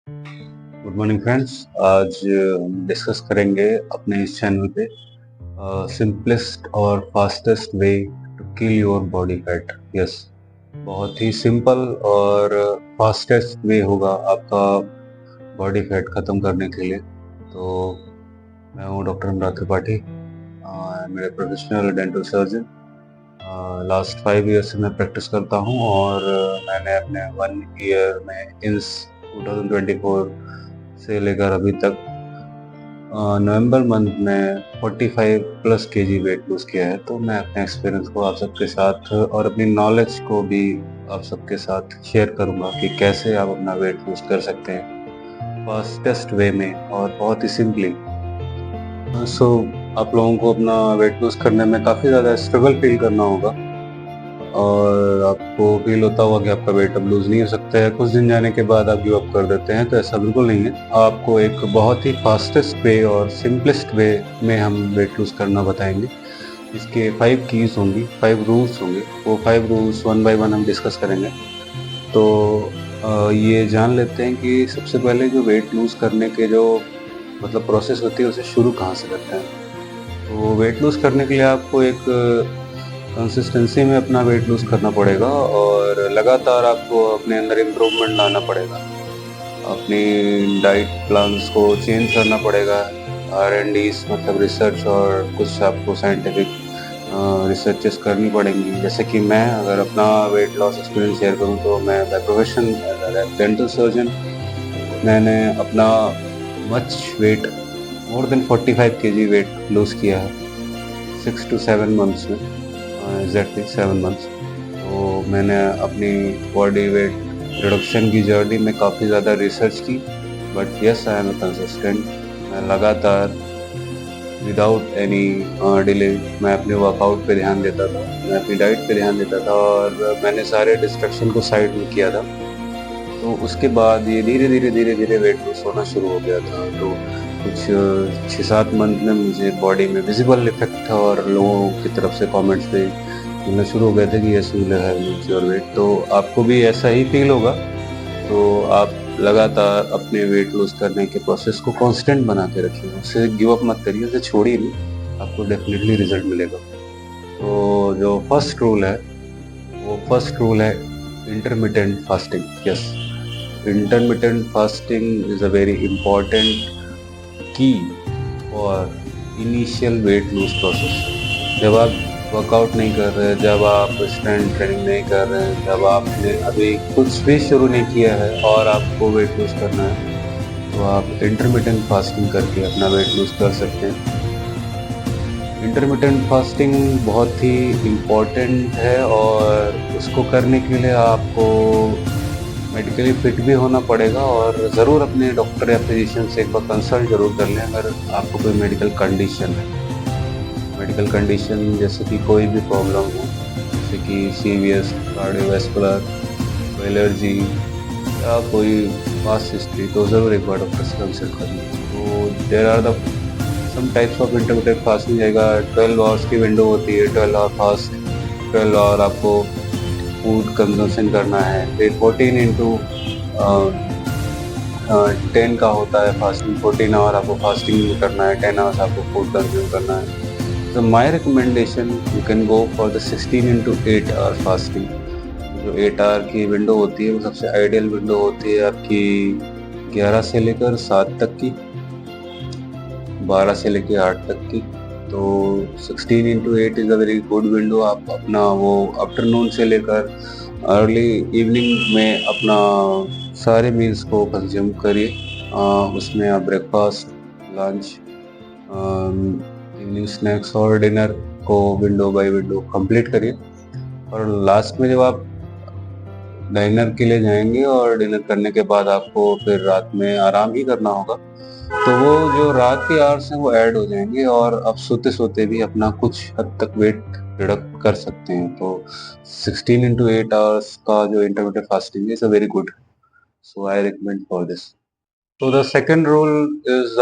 Good morning friends. आज हम discuss करेंगे अपने इस चैनल पे सिंपलेस्ट और fastest way to kill your body fat. Yes, बहुत ही सिंपल और फास्टेस्ट वे होगा आपका बॉडी फैट ख़त्म करने के लिए। तो मैं हूँ डॉक्टर अनुराग त्रिपाठी, मेरे professional dental surgeon. Last 5 year से मैं प्रैक्टिस करता हूँ और मैंने अपने 1 ईयर में इस 2024 से लेकर अभी तक नवंबर मंथ में 45 प्लस केजी वेट लूज किया है। तो मैं अपने एक्सपीरियंस को आप सबके साथ और अपनी नॉलेज को भी आप सबके साथ शेयर करूंगा कि कैसे आप अपना वेट लूज कर सकते हैं फास्टेस्ट वे में और बहुत ही सिंपली। सो आप लोगों को अपना वेट लूज करने में काफ़ी ज़्यादा स्ट्रगल फील करना होगा और आपको फील होता होगा कि आपका वेट अब लूज नहीं हो सकता है। कुछ दिन जाने के बाद आप गिव अप कर देते हैं, तो ऐसा बिल्कुल नहीं है। आपको एक बहुत ही फास्टेस्ट वे और सिंपलेस्ट वे में हम वेट लूज करना बताएंगे। इसके 5 कीज होंगी, 5 रूल्स होंगे। वो 5 रूल्स वन बाय वन हम डिस्कस करेंगे। तो ये जान लेते हैं कि सबसे पहले जो वेट लूज करने के जो मतलब प्रोसेस होती है उसे शुरू कहाँ से करते हैं। तो वेट लूज करने के लिए आपको एक कंसिस्टेंसी में अपना वेट लूज करना पड़ेगा और लगातार आपको अपने अंदर इम्प्रूवमेंट लाना पड़ेगा। अपनी डाइट प्लान्स को चेंज करना पड़ेगा। R&Ds मतलब रिसर्च और कुछ आपको साइंटिफिक रिसर्चेस करनी पड़ेंगी। जैसे कि मैं अगर अपना वेट लॉस एक्सपीरियंस शेयर करूँ तो मैं बाय प्रोफेशन डेंटल सर्जन मैंने अपना much weight more than 45 KG weight lose किया है 6 to 7 मंथ्स में, एग्जैक्टली 7 मंथ्स। तो मैंने अपनी बॉडी वेट रिडक्शन की जर्नी में काफ़ी ज़्यादा रिसर्च की, but yes I am consistent. मैं लगातार विदाउट एनी डिले मैं अपने वर्कआउट पे ध्यान देता था, मैं अपनी डाइट पे ध्यान देता था और मैंने सारे डिस्ट्रक्शन को साइड में किया था। तो उसके बाद ये धीरे धीरे वेट लूज होना शुरू हो गया था। तो कुछ 6-7 मंथ में मुझे बॉडी में विजिबल इफेक्ट था और लोगों की तरफ से कमेंट्स पे मिलना शुरू हो गए थे कि yes you have lose your weight. तो आपको भी ऐसा ही फील होगा। तो आप लगातार अपने वेट लूज करने के प्रोसेस को कांस्टेंट बना के रखिए, उसे गिव अप मत करिए, उसे छोड़िए नहीं, आपको डेफिनेटली रिजल्ट मिलेगा। तो जो फर्स्ट रूल है intermittent fasting. Yes, intermittent fasting is a very important key for initial weight loss process. जब आप वर्कआउट नहीं कर रहे, जब आप स्ट्रेंथ ट्रेनिंग नहीं कर रहे, जब आपने अभी कुछ भी शुरू नहीं किया है और आपको वेट लूज करना है, तो आप इंटरमिटेंट फास्टिंग करके अपना वेट लूज कर सकते हैं। इंटरमिटेंट फास्टिंग बहुत ही इम्पॉर्टेंट है और उसको करने के लिए आपको मेडिकली फिट भी होना पड़ेगा और ज़रूर अपने डॉक्टर या फिजिशियन से एक बार कंसल्ट जरूर कर लें अगर आपको कोई मेडिकल कंडीशन है। मेडिकल कंडीशन जैसे कि कोई भी प्रॉब्लम हो, जैसे कि सीवियस कार्डियोवैस्कुलर, कोई एलर्जी या कोई पास्ट हिस्ट्री, तो ज़रूर एक बार डॉक्टर से कंसल्ट कर लें। तो there are the some types of intermittent fasting जाएगा। 12 आवर्स की विंडो होती है, 12 आवर फास्ट, 12 आवर आपको फूड कंजम्पशन करना है। फिर 14 इंटू 10 का होता है फास्टिंग, 14 आवर आपको फास्टिंग करना है, 10 आवर्स आपको फूड कंज्यूम करना है। तो my recommendation you can go for the 16 into 8 hour fasting. जो 8 आवर की विंडो होती है वो सबसे आइडियल विंडो होती है आपकी 11 से लेकर 7 तक की, 12 से लेकर 8 तक की। तो 16 into 8 is a very good window. आप अपना वो आफ्टरनून से लेकर अर्ली इवनिंग में अपना सारे मील्स को कंज्यूम करिए। उसमें आप ब्रेकफास्ट, लंच, इवनिंग स्नैक्स और डिनर को विंडो बाय विंडो कंप्लीट करिए। और लास्ट में जब आप डिनर के लिए जाएंगे और डिनर करने के बाद आपको फिर रात में आराम ही करना होगा, तो वो जो रात के आवर्स हैं वो ऐड हो जाएंगे और आप सोते सोते भी अपना कुछ हद तक वेट रिडक्ट कर सकते हैं। तो 16 इंटू 8 आवर्स का जो intermediate fasting is a very good, so I recommend for this. So the second rule is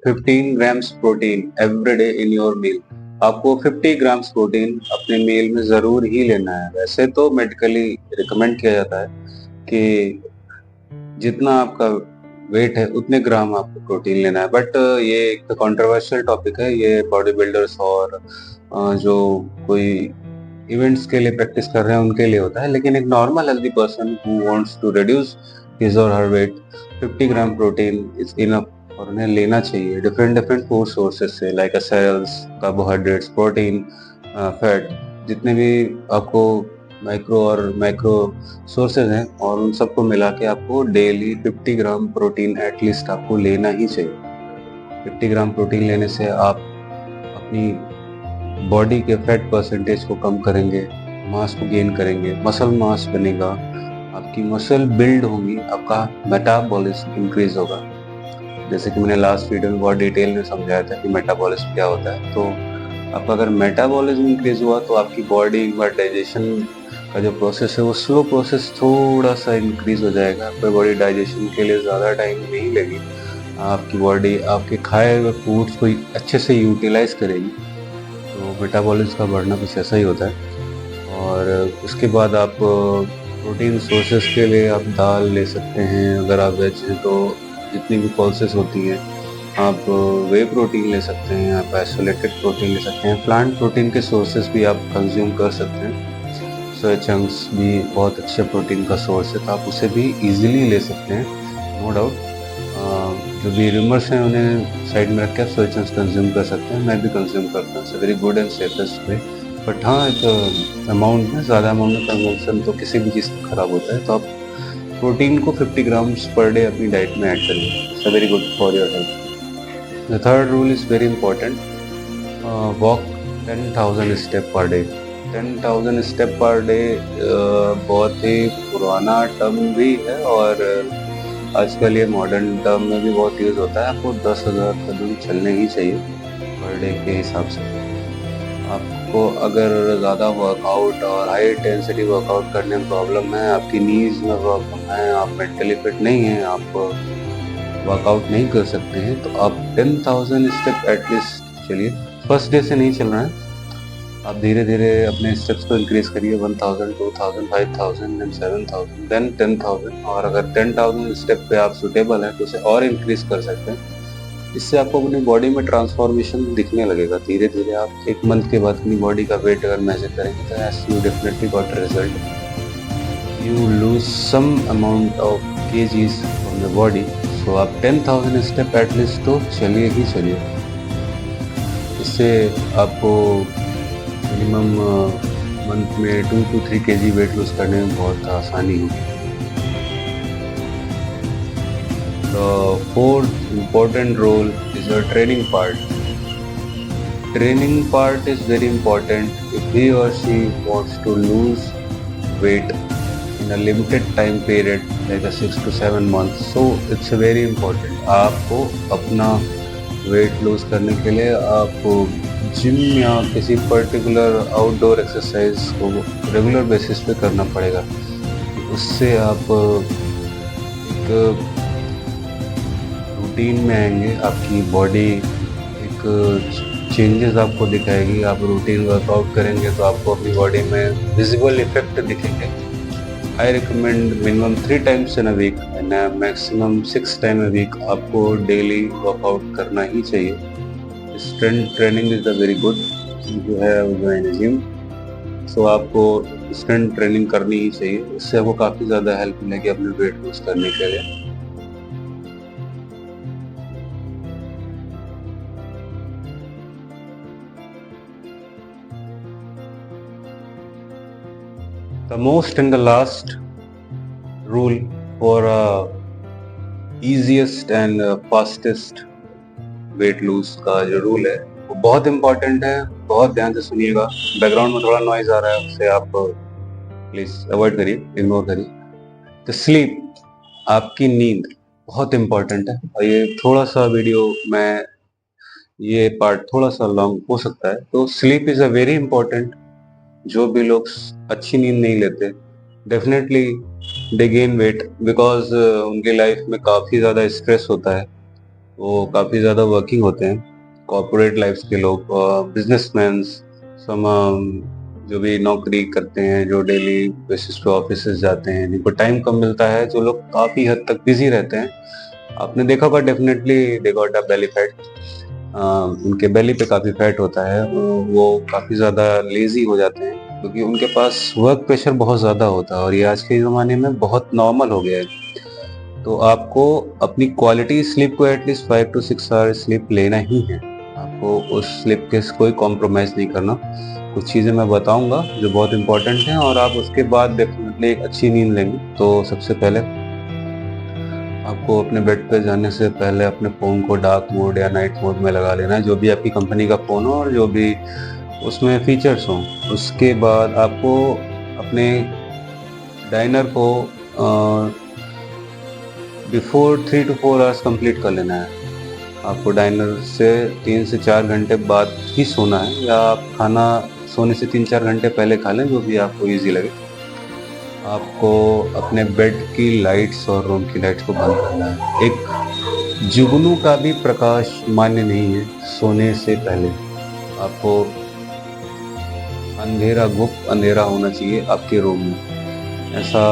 15 grams protein every day in your meal. आपको 50 ग्राम्स प्रोटीन अपने मील में ज़रूर ही लेना है। वैसे तो मेडिकली रिकमेंड किया जाता है कि जितना आपका वेट है उतने ग्राम आपको प्रोटीन लेना है। बट ये एक कंट्रोवर्शियल टॉपिक है, ये बॉडी बिल्डर्स और जो कोई इवेंट्स के लिए प्रैक्टिस कर रहे हैं उनके लिए होता है। लेकिन एक normal healthy person who wants to reduce his और her weight, 50 gram protein is enough और उन्हें लेना चाहिए डिफरेंट डिफरेंट फूड सोर्सेज से, like cells, carbohydrates, protein, fat, जितने भी आपको माइक्रो और मैक्रो सोर्सेज हैं, और उन सबको मिला के आपको डेली 50 ग्राम प्रोटीन एटलीस्ट आपको लेना ही चाहिए। 50 ग्राम प्रोटीन लेने से आप अपनी बॉडी के फैट परसेंटेज को कम करेंगे, मास को गेन करेंगे, मसल मास बनेगा, आपकी मसल बिल्ड होगी, आपका मेटाबॉलिज्म इंक्रीज होगा। जैसे कि मैंने लास्ट वीडियो में बहुत डिटेल में समझाया था कि मेटाबॉलिज्म क्या होता है। तो आपका अगर मेटाबॉलिज्म इंक्रीज हुआ तो आपकी बॉडी का डाइजेशन का जो प्रोसेस है वो स्लो प्रोसेस थोड़ा सा इंक्रीज हो जाएगा। आपकी बॉडी डाइजेशन के लिए ज़्यादा टाइम नहीं लगेगी, आपकी बॉडी आपके खाए हुए फूड्स को अच्छे से यूटिलाइज करेगी। तो मेटाबॉलिज्म का बढ़ना कुछ ऐसा ही होता है। और उसके बाद आप प्रोटीन सोर्सेस के लिए आप दाल ले सकते हैं, अगर आप वेज हैं तो जितनी भी पल्सेस होती हैं, आप वे प्रोटीन ले सकते हैं, आप आइसोलेटेड प्रोटीन ले सकते हैं, प्लांट प्रोटीन के सोर्सेस भी आप कंज्यूम कर सकते हैं। सोया चंक्स भी बहुत अच्छा प्रोटीन का सोर्स है, तो आप उसे भी इजीली ले सकते हैं, नो डाउट। जो भी रूमर्स हैं उन्हें साइड में रख के आप सोया चंक्स कंज्यूम कर सकते हैं, मैं भी कंज्यूम करता हूँ, very good and safest way. But हाँ, एक अमाउंट में, ज़्यादा अमाउंट में कंजम्पशन तो किसी भी चीज़ का खराब होता है। तो आप प्रोटीन को 50 ग्राम्स पर डे अपनी डाइट में ऐड करिए, it's very good for your health. The third rule is very important, walk 10,000 step per day. 10,000 step per day बहुत ही पुराना टर्म भी है, और आजकल ये मॉडर्न टर्म में भी बहुत यूज़ होता है। आपको 10,000 कदम चलने ही चाहिए पर डे के हिसाब से। आपको अगर ज़्यादा वर्कआउट और हाई इंटेंसिटी वर्कआउट करने में प्रॉब्लम है, आपकी नीज में प्रॉब्लम है, आप मेंटली फिट नहीं हैं, आप वर्कआउट नहीं कर सकते हैं, तो आप 10,000 स्टेप एटलीस्ट चलिए। फर्स्ट डे से नहीं चल रहा है, आप धीरे धीरे अपने स्टेप्स को इंक्रीज करिए, 1000, 2000, 5000, देन 7000, देन 10,000। और अगर 10,000 स्टेप पे आप सुटेबल हैं तो उसे और इंक्रीज कर सकते हैं। इससे आपको अपनी बॉडी में ट्रांसफॉर्मेशन दिखने लगेगा धीरे धीरे। आप एक मंथ के बाद अपनी बॉडी का वेट अगर मेजर करेंगे तो yes, you definitely got result, you lose some amount of KGs from the body. So आप 10,000 स्टेप एटलीस्ट तो चलिए ही चलिए। इससे आपको मिनिमम मंथ में 2 to 3 kg वेट लूज करने में बहुत आसानी होगी। The fourth important role is your training part. Training part is very important. If he or she wants to lose weight in a limited time period, like a 6 to 7 months, so it's very important. आपको अपना weight lose करने के लिए आपको gym या किसी particular outdoor exercise को regular basis पे करना पड़ेगा। उससे आप एक रूटीन में आएंगे, आपकी बॉडी एक चेंजेस आपको दिखाएगी। आप रूटीन वर्कआउट करेंगे तो आपको अपनी बॉडी में विजिबल इफेक्ट दिखेंगे। I recommend minimum 3 times in a week and maximum 6 times a week आपको डेली वर्कआउट करना ही चाहिए। Strength training is the very good, जो है ज्वाइन जिम। सो आपको स्ट्रेंथ ट्रेनिंग करनी ही चाहिए, इससे आपको काफ़ी ज़्यादा हेल्प मिलेगी अपने वेट लूज करने के लिए। The most and the last rule for easiest and fastest weight lose का जो रूल है वो बहुत इंपॉर्टेंट है, बहुत ध्यान से सुनिएगा। बैकग्राउंड में थोड़ा नॉइज आ रहा है, उससे आप प्लीज अवॉइड करिए, इग्नोर करिए। तो स्लीप, आपकी नींद बहुत इंपॉर्टेंट है। और ये थोड़ा सा वीडियो में ये पार्ट थोड़ा सा लॉन्ग हो सकता है, तो sleep is a very important. जो भी लोग अच्छी नींद नहीं लेते, definitely they gain weight, because उनकी लाइफ में काफ़ी ज़्यादा स्ट्रेस होता है, वो काफ़ी ज़्यादा वर्किंग होते हैं, कॉर्पोरेट लाइफ के लोग, बिजनेसमैन, सम जो भी नौकरी करते हैं, जो डेली बेसिस पे ऑफिस जाते हैं, जिनको टाइम कम मिलता है, जो लोग काफ़ी हद तक बिजी रहते हैं, आपने देखा होगा definitely they got a belly fat. उनके बेली पे काफ़ी फैट होता है, वो काफ़ी ज़्यादा लेजी हो जाते हैं क्योंकि उनके पास वर्क प्रेशर बहुत ज़्यादा होता है और ये आज के ज़माने में बहुत नॉर्मल हो गया है। तो आपको अपनी क्वालिटी स्लीप को एटलीस्ट 5 to 6 आवर्स स्लीप लेना ही है। आपको उस स्लीप के कोई कॉम्प्रोमाइज़ नहीं करना। कुछ चीज़ें मैं बताऊंगा जो बहुत इंपॉर्टेंट हैं और आप उसके बाद डेफिनेटली एक अच्छी नींद लेंगे। तो सबसे पहले आपको अपने बेड पे जाने से पहले अपने फ़ोन को डार्क मोड या नाइट मोड में लगा लेना है, जो भी आपकी कंपनी का फ़ोन हो और जो भी उसमें फीचर्स हों। उसके बाद आपको अपने डाइनर को बिफोर 3 to 4 आवर्स कंप्लीट कर लेना है। आपको डाइनर से 3 से 4 घंटे बाद ही सोना है, या आप खाना सोने से 3-4 घंटे पहले खा लें, जो भी आपको ईजी लगे। आपको अपने बेड की लाइट्स और रूम की लाइट्स को बंद करना है। एक जुगनू का भी प्रकाश मान्य नहीं है सोने से पहले। आपको अंधेरा, गुप्त अंधेरा होना चाहिए आपके रूम में। ऐसा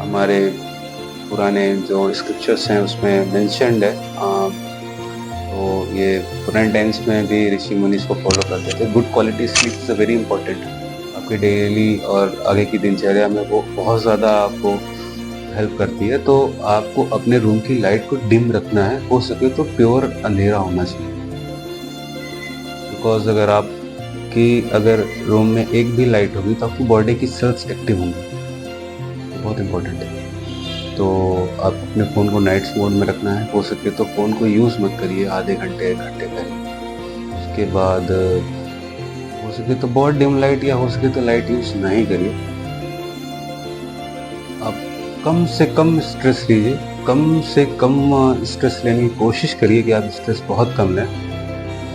हमारे पुराने जो स्क्रिप्चर्स हैं उसमें मेंशन्ड है। तो ये पुराने टाइम्स में भी ऋषि मुनि इसको फॉलो करते थे। Good quality sleep is very important आपके डेली और आगे की दिनचर्या में, वो बहुत ज़्यादा आपको हेल्प करती है। तो आपको अपने रूम की लाइट को डिम रखना है, हो सके तो प्योर अंधेरा होना चाहिए। बिकॉज अगर रूम में एक भी लाइट होगी तो आपकी बॉडी की सेल्स एक्टिव होंगी, तो बहुत इंपॉर्टेंट है। तो आप अपने फ़ोन को नाइट्स मोड में रखना है, हो सके तो फ़ोन को यूज़ मत करिए आधे घंटे 1 घंटे पहले। उसके बाद हो सके तो बहुत डिम लाइट, या हो सके तो लाइट यूज़ नहीं करिए। आप कम से कम स्ट्रेस लीजिए, कम से कम स्ट्रेस लेने की कोशिश करिए कि आप स्ट्रेस बहुत कम लें।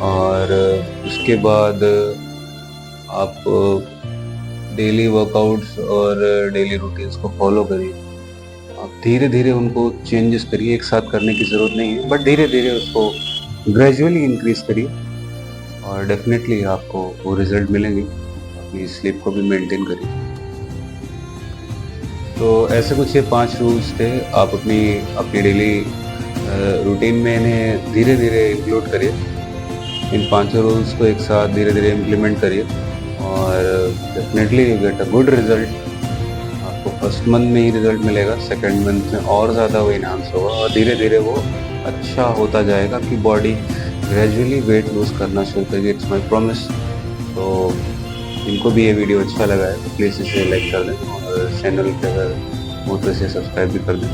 और उसके बाद आप डेली वर्कआउट्स और डेली रूटीन्स को फॉलो करिए। आप धीरे धीरे उनको चेंजेस करिए, एक साथ करने की ज़रूरत नहीं है, बट धीरे धीरे उसको ग्रेजुअली इंक्रीज करिए और डेफिनेटली आपको वो रिजल्ट मिलेंगे। अपनी स्लीप को भी मेंटेन करिए। तो ऐसे कुछ ये 5 रूल्स थे। आप अपनी डेली रूटीन में इन्हें धीरे धीरे इंक्लूड करिए। इन 5 रूल्स को एक साथ धीरे धीरे इम्प्लीमेंट करिए और definitely you get a good result. आपको फर्स्ट मंथ में ही रिजल्ट मिलेगा, सेकंड मंथ में और ज़्यादा वो इन्हांस होगा और धीरे धीरे वो अच्छा होता जाएगा। आपकी बॉडी ग्रेजुअली वेट लूज़ करना शुरू करेगी। It's my promise. तो इनको भी ये वीडियो अच्छा लगा है तो प्लीज़ इसे लाइक कर दें और चैनल पे अगर हो तो इसे सब्सक्राइब भी कर दें।